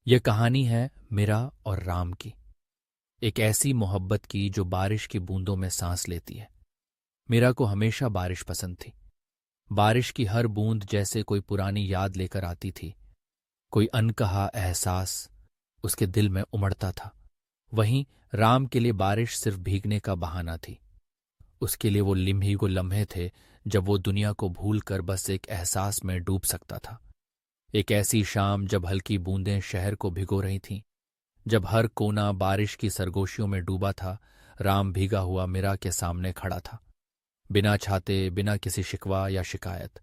यह कहानी है मीरा और राम की। एक ऐसी मोहब्बत की जो बारिश की बूंदों में सांस लेती है। मीरा को हमेशा बारिश पसंद थी। बारिश की हर बूंद जैसे कोई पुरानी याद लेकर आती थी। कोई अनकहा एहसास उसके दिल में उमड़ता था। वहीं राम के लिए बारिश सिर्फ भीगने का बहाना थी। उसके लिए वो लिम्ही को लम्हे थे जब वो दुनिया को भूलकर बस एक एहसास में डूब सकता था। एक ऐसी शाम जब हल्की बूंदें शहर को भिगो रही थीं, जब हर कोना बारिश की सरगोशियों में डूबा था, राम भीगा हुआ मीरा के सामने खड़ा था। बिना छाते, बिना किसी शिकवा या शिकायत।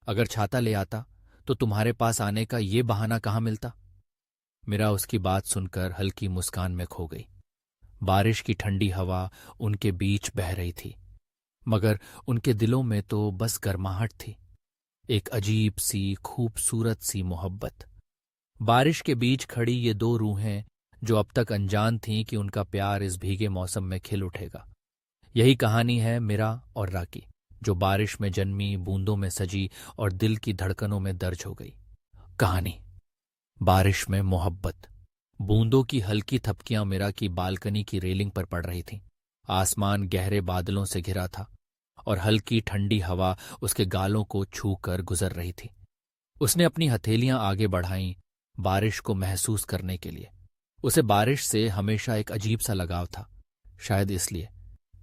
अगर छाता ले आता तो तुम्हारे पास आने का ये बहाना कहाँ मिलता? मीरा उसकी बात सुनकर हल्की मुस्कान में खो गई। बारिश की ठंडी हवा उनके बीच बह रही थी, मगर उनके दिलों में तो बस गर्माहट थी। एक अजीब सी, खूबसूरत सी मोहब्बत। बारिश के बीच खड़ी ये दो रूहें जो अब तक अनजान थीं कि उनका प्यार इस भीगे मौसम में खिल उठेगा। यही कहानी है मीरा और राकी, जो बारिश में जन्मी, बूंदों में सजी और दिल की धड़कनों में दर्ज हो गई। कहानी बारिश में मोहब्बत। बूंदों की हल्की थपकियां मीरा की बालकनी की रेलिंग पर पड़ रही थीं। आसमान गहरे बादलों से घिरा था और हल्की ठंडी हवा उसके गालों को छू कर गुजर रही थी। उसने अपनी हथेलियां आगे बढ़ाईं, बारिश को महसूस करने के लिए। उसे बारिश से हमेशा एक अजीब सा लगाव था, शायद इसलिए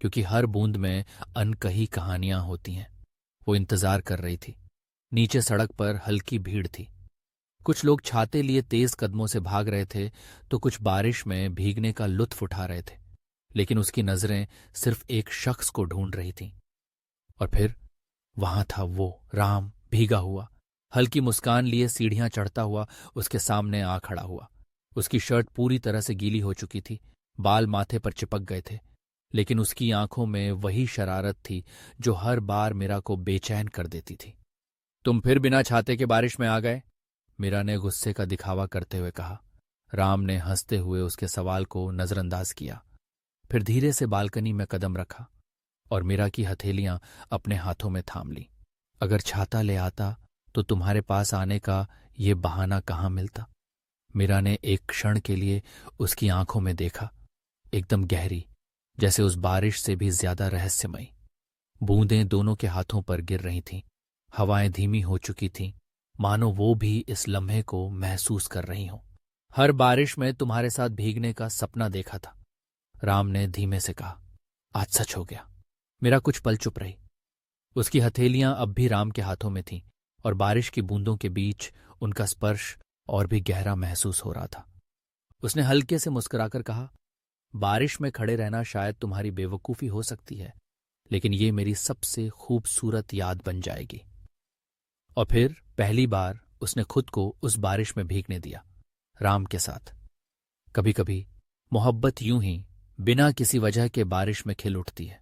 क्योंकि हर बूंद में अनकही कहानियां होती हैं। वो इंतजार कर रही थी। नीचे सड़क पर हल्की भीड़ थी। कुछ लोग छाते लिए तेज कदमों से भाग रहे थे, तो कुछ बारिश में भीगने का लुत्फ उठा रहे थे। लेकिन उसकी नजरें सिर्फ एक शख्स को ढूंढ रही थीं। और फिर वहां था वो राम, भीगा हुआ, हल्की मुस्कान लिए सीढ़ियां चढ़ता हुआ उसके सामने आ खड़ा हुआ। उसकी शर्ट पूरी तरह से गीली हो चुकी थी, बाल माथे पर चिपक गए थे, लेकिन उसकी आंखों में वही शरारत थी जो हर बार मीरा को बेचैन कर देती थी। तुम फिर बिना छाते के बारिश में आ गए? मीरा ने गुस्से का दिखावा करते हुए कहा। राम ने हंसते हुए उसके सवाल को नजरअंदाज किया, फिर धीरे से बालकनी में कदम रखा और मीरा की हथेलियां अपने हाथों में थाम ली। अगर छाता ले आता तो तुम्हारे पास आने का ये बहाना कहाँ मिलता? मीरा ने एक क्षण के लिए उसकी आंखों में देखा, एकदम गहरी, जैसे उस बारिश से भी ज्यादा रहस्यमयी। बूंदें दोनों के हाथों पर गिर रही थीं। हवाएं धीमी हो चुकी थीं, मानो वो भी इस लम्हे को महसूस कर रही हों। हर बारिश में तुम्हारे साथ भीगने का सपना देखा था, राम ने धीमे से कहा। आज सच हो गया। मीरा कुछ पल चुप रही। उसकी हथेलियां अब भी राम के हाथों में थीं और बारिश की बूंदों के बीच उनका स्पर्श और भी गहरा महसूस हो रहा था। उसने हल्के से मुस्कुराकर कहा, बारिश में खड़े रहना शायद तुम्हारी बेवकूफी हो सकती है, लेकिन ये मेरी सबसे खूबसूरत याद बन जाएगी। और फिर पहली बार उसने खुद को उस बारिश में भीगने दिया, राम के साथ। कभी कभी मोहब्बत यूं ही बिना किसी वजह के बारिश में खिल उठती है।